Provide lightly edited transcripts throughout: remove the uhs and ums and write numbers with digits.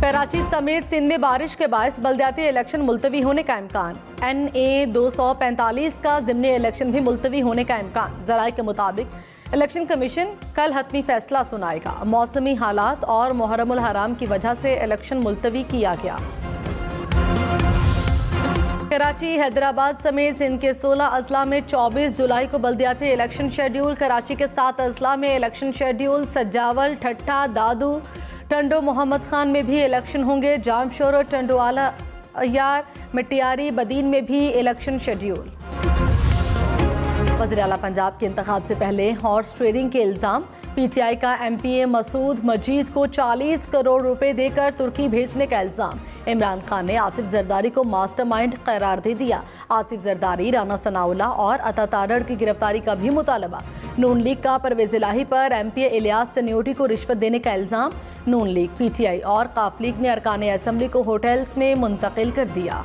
कराची समेत सिंध में बारिश के बायस बल्दियाती इलेक्शन मुलतवी होने का इम्कान। NA 245 का ज़िमनी इलेक्शन भी मुलतवी होने का इम्कान। ज़राए के मुताबिक इलेक्शन कमीशन कल हतमी फैसला सुनाएगा। मौसमी हालात और मुहर्रमुल हराम की वजह से इलेक्शन मुलतवी किया गया। कराची, हैदराबाद समेत सिंध के 16 अजला में 24 जुलाई को बल्दियाती इलेक्शन शेड्यूल। कराची के 7 अजला में इलेक्शन शेड्यूल। सजावल, ठट्ठा, दादू, टंडो, मोहम्मद खान में भी इलेक्शन होंगे। जामशोर, टंडोवाला, यार, मटियारी, बदीन में भी इलेक्शन शेड्यूल। वज़ीर आला पंजाब के इंतखाब से पहले हॉर्स ट्रेडिंग के इल्ज़ाम। PTI का MPA मसूद मजीद को 40 करोड़ रुपए देकर तुर्की भेजने का इल्ज़ाम। इमरान खान ने आसिफ जरदारी को मास्टरमाइंड करार दे दिया। आसिफ जरदारी, राना सनाउल्लाह और अता तारड़ की गिरफ्तारी का भी मुतालबा। नून लीग का परवेज इलाही पर MPA इलियास चन्योटी को रिश्वत देने का इल्ज़ाम। नून लीग, PTI और काफ लीग ने अरकान असम्बली को होटल्स में मुंतकिल कर दिया।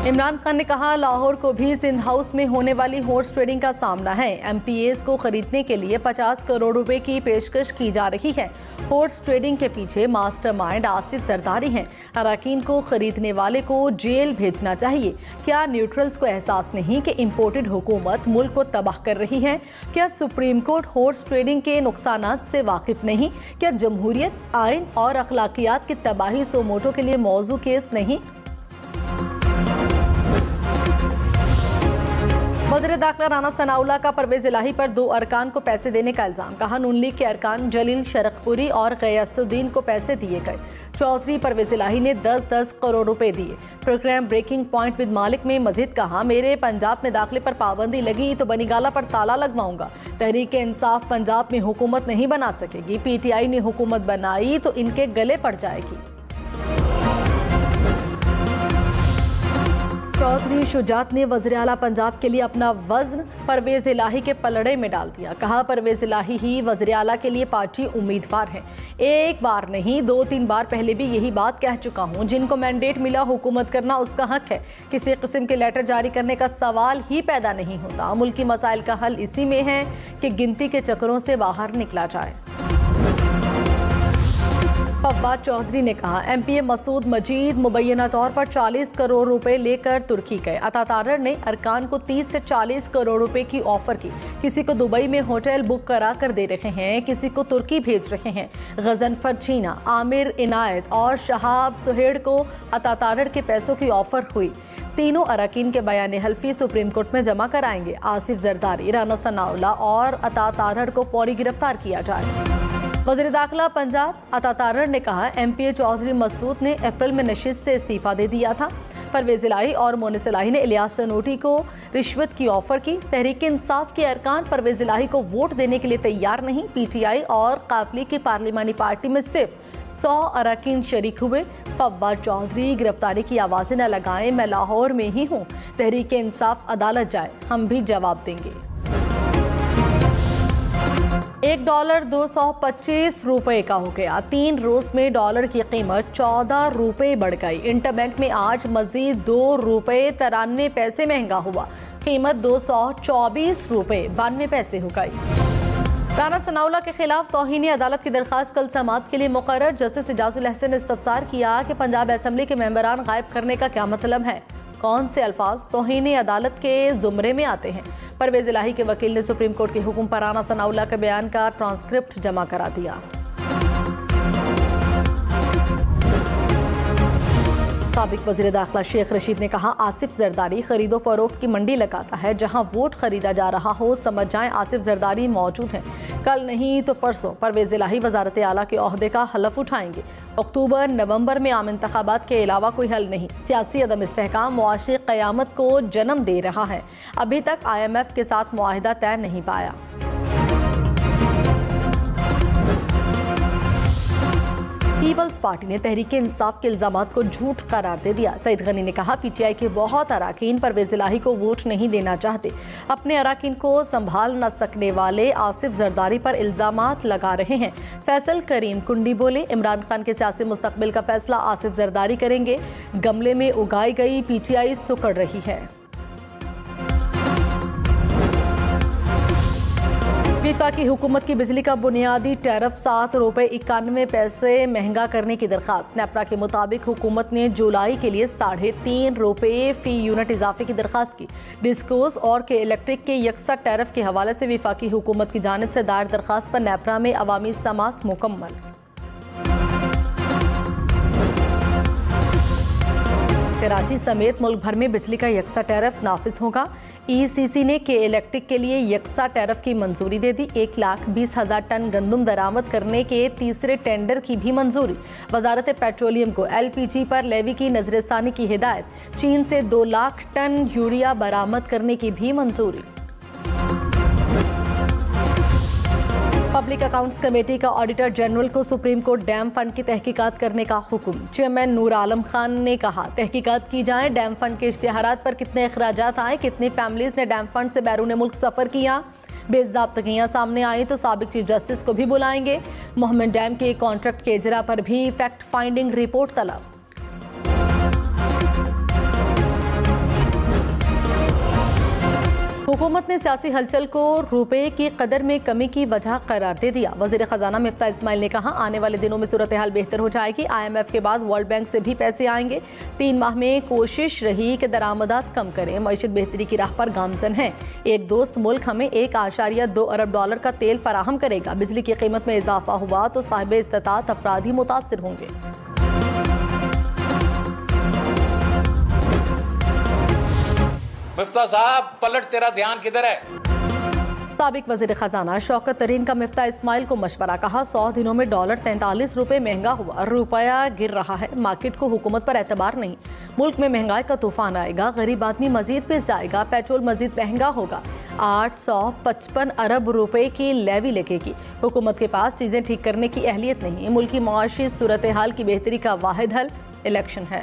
इमरान खान ने कहा, लाहौर को भी सिंध हाउस में होने वाली हॉर्स ट्रेडिंग का सामना है। MPAs को खरीदने के लिए 50 करोड़ रुपए की पेशकश की जा रही है। हॉर्स ट्रेडिंग के पीछे मास्टरमाइंड आसिफ जरदारी हैं। अराकीन को खरीदने वाले को जेल भेजना चाहिए। क्या न्यूट्रल्स को एहसास नहीं कि इम्पोर्टेड हुकूमत मुल्क को तबाह कर रही है? क्या सुप्रीम कोर्ट हॉर्स ट्रेडिंग के नुकसानात से वाकिफ नहीं? क्या जमहूरियत, आइन और अखलाकियात की तबाही सोमोटो के लिए मौजू केस नहीं? वज़ीर दाखिला राना सनाउल्लाह का परवेज इलाही पर 2 अरकान को पैसे देने का इल्ज़ाम। कहा, नून लीग के अरकान जलील शरकपुरी और गयासुद्दीन को पैसे दिए गए। चौधरी परवेज इलाही ने 10-10 करोड़ रुपए दिए। प्रोग्राम ब्रेकिंग पॉइंट विद मालिक में मजीद कहा, मेरे पंजाब में दाखिले पर पाबंदी लगी तो बनीगाला पर ताला लगवाऊंगा। तहरीक इंसाफ पंजाब में हुकूमत नहीं बना सकेगी। PTI ने हुकूमत बनाई तो इनके गले पड़ जाएगी। चौधरी शुजात ने वज़ीर आला पंजाब के लिए अपना वज़न परवेज इलाही के पलड़े में डाल दिया। कहा, परवेज इलाही ही वज़ीर आला के लिए पार्टी उम्मीदवार है। एक बार नहीं, 2-3 बार पहले भी यही बात कह चुका हूँ। जिनको मैंडेट मिला हुकूमत करना उसका हक है। किसी किस्म के लेटर जारी करने का सवाल ही पैदा नहीं होता। मुल्की मसाइल का हल इसी में है कि गिनती के चक्करों से बाहर निकला जाए। फव्वाद चौधरी ने कहा, MPA मसूद मजीद मुबैना तौर पर 40 करोड़ रुपए लेकर तुर्की गए। अता तारड़ ने अरकान को 30 से 40 करोड़ रुपए की ऑफर की। किसी को दुबई में होटल बुक करा कर दे रहे हैं, किसी को तुर्की भेज रहे हैं। गजनफर छीना, आमिर इनायत और शहाब सुहेड़ को अता तारड़ के पैसों की ऑफर हुई। तीनों अरकान के बयान हल्फी सुप्रीम कोर्ट में जमा कराएंगे। आसिफ जरदारी, राना सनाउल्लाह और अता तारड़ को फौरी गिरफ्तार किया जाए। वज़ीर दाखिला पंजाब अता तारड़ ने कहा, MPA चौधरी मसूद ने अप्रैल में नशिस्त से इस्तीफा दे दिया था। परवेज इलाही और मोनिस इलाही ने इलियास चन्योटी को रिश्वत की ऑफर की। तहरीक इंसाफ के अरकान परवेज इलाही को वोट देने के लिए तैयार नहीं। PTI और काफ लीग की पार्लिमानी पार्टी में सिर्फ 100 अरकान शरीक हुए। फव्वाद चौधरी, गिरफ्तारी की आवाज़ें न लगाएं, मैं लाहौर में ही हूँ। तहरीक इंसाफ अदालत जाए, हम भी जवाब देंगे। $1 225 रुपए का हो गया। 3 रोज में डॉलर की कीमत 14 रुपए बढ़ गई। इंटरबैंक में आज मजीद 2 रुपए 93 पैसे महंगा हुआ। कीमत 224 रुपए 92 पैसे हो गई। राना सनाउल्लाह के खिलाफ तौहीन अदालत की दरखास्त कल समाअत के लिए मुकर्रर। जस्टिस इजाजुल हसन ने इस्तफसार किया कि पंजाब असम्बली के मेंबरान गायब करने का क्या मतलब है? कौन से अल्फाज तौहीन अदालत के जुमरे में आते हैं? परवेज इलाही के वकील ने सुप्रीम कोर्ट के हुक्म पर राना सनाउल्लाह के बयान का ट्रांसक्रिप्ट जमा करा दिया। साबिक वज़ीर दाखिला शेख रशीद ने कहा, आसिफ जरदारी खरीदो फरोख्त की मंडी लगाता है। जहां वोट खरीदा जा रहा हो समझ जाएं आसिफ जरदारी मौजूद हैं। कल नहीं तो परसों परवेज इलाही वज़ारत आला के ओहदे का हलफ उठाएंगे। अक्टूबर नवंबर में आम इंतखाबात के अलावा कोई हल नहीं। सियासी अदम इस्तेहकाम मुआशी क़यामत को जन्म दे रहा है। अभी तक IMF के साथ मुआहिदा तय नहीं पाया। पीपल्स पार्टी ने तहरीक इंसाफ के इल्जामात को झूठ करार दे दिया। सईद गनी ने कहा, PTI के बहुत अरकान परवेज इलाही को वोट नहीं देना चाहते। अपने अरकान को संभाल न सकने वाले आसिफ जरदारी पर इल्जामात लगा रहे हैं। फैसल करीम कुंडी बोले, इमरान खान के सियासी मुस्तकबिल का फैसला आसिफ जरदारी करेंगे। गमले में उगाई गई PTI सुकड़ रही है। वफाकी हुकूमत की बिजली का बुनियादी टैरिफ ₹7.91 महंगा करने की दरखास्त। नेपरा के मुताबिक हुकूमत ने जुलाई के लिए ₹3.5 फी यूनिट इजाफे की दरखास्त की। डिस्कोस और के इलेक्ट्रिक के यकसा टैरिफ के हवाले से वफाकी हुकूमत की जानिब से दायर दरखास्त पर नेपरा में अवामी समाअत मुकम्मल। कराची समेत मुल्क भर में बिजली का यकसा टैरिफ नाफिज होगा। ECC ने के इलेक्ट्रिक के लिए यकसा टैरिफ की मंजूरी दे दी। 1,20,000 टन गंदम दरामद करने के तीसरे टेंडर की भी मंजूरी। वजारत पेट्रोलियम को LPG पर लेवी की नजरसानी की हिदायत। चीन से 2 लाख टन यूरिया बरामद करने की भी मंजूरी। पब्लिक अकाउंट्स कमेटी का ऑडिटर जनरल को सुप्रीम कोर्ट डैम फंड की तहकीकात करने का हुक्म। चेयरमैन नूर आलम खान ने कहा, तहकीकात की जाए, डैम फंड के इश्तिहारात पर कितने अखराजात आए, कितनी फैमिलीज ने डैम फंड से बैरून मुल्क सफर किया। बेज़ाब्तगियां सामने आई तो साबिक चीफ जस्टिस को भी बुलाएंगे। मोहम्मद डैम के कॉन्ट्रैक्ट के इजरा पर भी फैक्ट फाइंडिंग रिपोर्ट तलब। हुकूमत ने सियासी हलचल को रुपए की कदर में कमी की वजह करार दे दिया। वजीर खजाना मिफ्ता इस्माइल ने कहा, आने वाले दिनों में सूरत हाल बेहतर हो जाएगी। IMF के बाद वर्ल्ड बैंक से भी पैसे आएंगे। 3 माह में कोशिश रही कि दरामदात कम करें। मईशत बेहतरी की राह पर गामजन है। एक दोस्त मुल्क हमें $1.2 अरब का तेल फराहम करेगा। बिजली की कीमत में इजाफा हुआ तो साहिब इस्तात अफराद ही मुतासिर होंगे। मिफ्ता साहब, पलट, तेरा ध्यान किधर है? साबिक वजीर खजाना शौकत तरीन का मिफ्ता इस्माइल को मशवरा। कहा, 100 दिनों में डॉलर 43 रुपए महंगा हुआ। रुपया गिर रहा है। मार्केट को हुकूमत पर एतबार नहीं। मुल्क में महंगाई का तूफान आएगा। गरीब आदमी मजीद पिस जाएगा। पेट्रोल मजीद महंगा होगा। 855 अरब रुपए की लेवी लगेगी। हुकूमत के पास चीजें ठीक करने की अहलियत नहीं। मुल्क की मुआशी सूरत हाल की बेहतरी का वाहिद हल इलेक्शन है।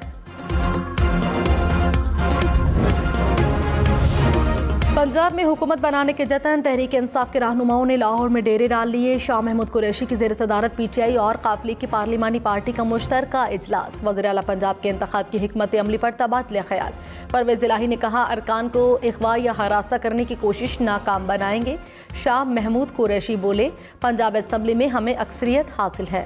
पंजाब में हुकूमत बनाने के जतन। तहरीक इंसाफ के रहनुमाओं ने लाहौर में डेरे डाल लिए। शाह महमूद कुरैशी की ज़ेर सदारत PTI और काफली की पार्लिमानी पार्टी का मुश्तरका इजलास। वज़ीर आला पंजाब के इंतखाब की हिकमत अमली पर तबादला ख्याल। परवेज़ इलाही ने कहा, अरकान को अगवा या हरासा करने की कोशिश नाकाम बनाएंगे। शाह महमूद कुरैशी बोले, पंजाब असम्बली में हमें अक्सरियत हासिल है।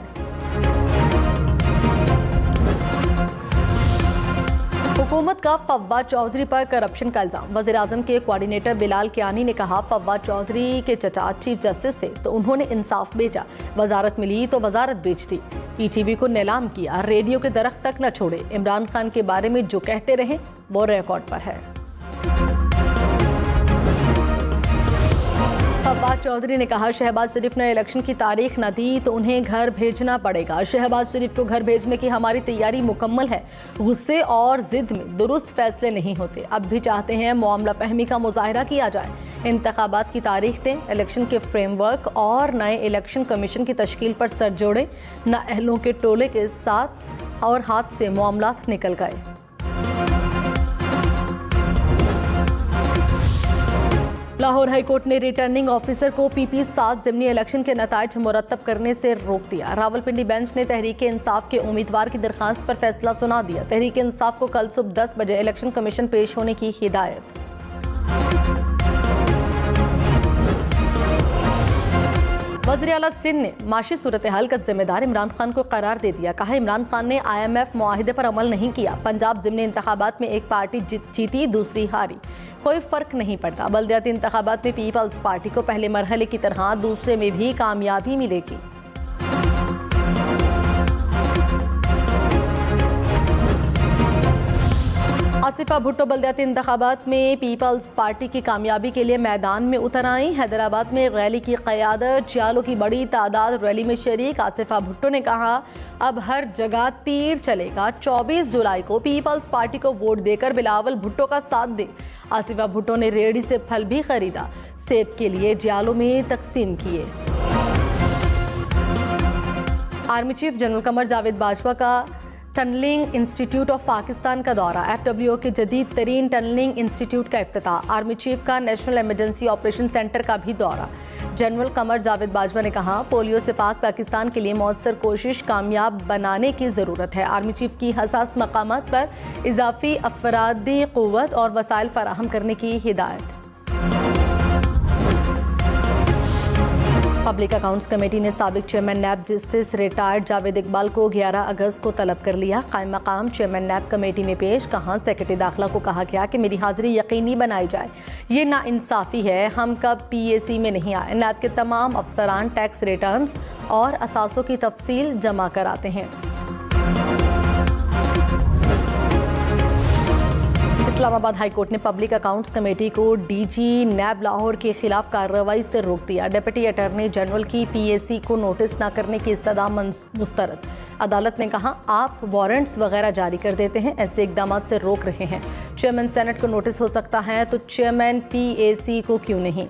हुकूमत का फव्वाद चौधरी पर करप्शन का इल्जाम। वज़ीर आज़म के कोऑर्डिनेटर बिलाल कियानी ने कहा, फव्वाद चौधरी के चचा चीफ जस्टिस थे तो उन्होंने इंसाफ बेचा। वजारत मिली तो वजारत बेच दी। PTV को नीलाम किया। रेडियो के दरख्त तक न छोड़े। इमरान खान के बारे में जो कहते रहे वो रिकॉर्ड पर है। फव्वाद चौधरी ने कहा, शहबाज शरीफ ने इलेक्शन की तारीख न दी तो उन्हें घर भेजना पड़ेगा। शहबाज शरीफ को घर भेजने की हमारी तैयारी मुकम्मल है। गुस्से और जिद में दुरुस्त फैसले नहीं होते। अब भी चाहते हैं मामला फहमी का मुजाहरा किया जाए। इंतखाबात की तारीख दें। इलेक्शन के फ्रेमवर्क और नए इलेक्शन कमीशन की तश्कील पर सर जोड़े। नाअहलों के टोले के साथ और हाथ से मामला निकल गए। लाहौर हाईकोर्ट ने रिटर्निंग ऑफिसर को PP 7 ज़िमनी इलेक्शन के नताइज मुरतब करने से रोक दिया। रावलपिंडी बेंच ने तहरीक इंसाफ के उम्मीदवार की दरखास्त पर फैसला सुना दिया। तहरीक इंसाफ को कल सुबह 10 बजे इलेक्शन कमीशन पेश होने की हिदायत। वज़ीर आला सिंध ने माशी सूरत हाल का जिम्मेदार इमरान खान को करार दे दिया। कहा, इमरान खान ने IMF मुआहिदे पर अमल नहीं किया। पंजाब ज़िमनी इंतखाबात में एक पार्टी जीती, दूसरी हारी। कोई फर्क नहीं पड़ता। बल्दियाती इंतखाबात में पीपल्स पार्टी को पहले मरहले की तरह दूसरे में भी कामयाबी मिलेगी। आसिफा भुट्टो बल्दियाती इंतखाबात में पीपल्स पार्टी की कामयाबी के लिए मैदान में उतर आई। हैदराबाद में रैली की क़यादत। जियालों की बड़ी तादाद रैली में शरीक। आसिफा भुट्टो ने कहा, अब हर जगह तीर चलेगा। 24 जुलाई को पीपल्स पार्टी को वोट देकर बिलावल भुट्टो का साथ दें। आसिफा भुट्टो ने रेहड़ी से फल भी खरीदा। सेब के लिए जियालों में तकसीम किए। Army chief general Qamar Javed Bajwa का टनलिंग इंस्टीट्यूट ऑफ पाकिस्तान का दौरा। FWO के जदीद तरीन टनलिंग इंस्टीट्यूट का इफ्तिताह। आर्मी चीफ का नेशनल इमरजेंसी ऑपरेशन सेंटर का भी दौरा। जनरल कमर जावेद बाजवा ने कहा, पोलियो से पाक पाकिस्तान के लिए मौसर कोशिश कामयाब बनाने की ज़रूरत है। आर्मी चीफ की हसास मकामात पर इजाफी अफरादी क़ुव्वत और वसाइल फराहम करने की हिदायत। पब्लिक अकाउंट्स कमेटी ने साबिक chairman NAB justice retired Javed Iqbal को 11 अगस्त को तलब कर लिया। कायम मकाम चेयरमैन नैब कमेटी में पेश कहा, सेक्रेटरी दाखिला को कहा गया कि मेरी हाजिरी यकीनी बनाई जाए। ये नाइंसाफ़ी है, हम कब PAC में नहीं आए। नैब के तमाम अफसरान टैक्स रिटर्न्स और असासों की तफसील जमा कराते हैं। इस्लामाबाद हाई कोर्ट ने पब्लिक अकाउंट्स कमेटी को DG नैब लाहौर के खिलाफ कार्रवाई से रोक दिया। डिप्टी अटॉर्नी जनरल की PAC को नोटिस न करने की इस्तदा मुस्तरद। अदालत ने कहा, आप वारंट्स वगैरह जारी कर देते हैं, ऐसे इकदाम से रोक रहे हैं। चेयरमैन सेनेट को नोटिस हो सकता है तो चेयरमैन PAC को क्यों नहीं।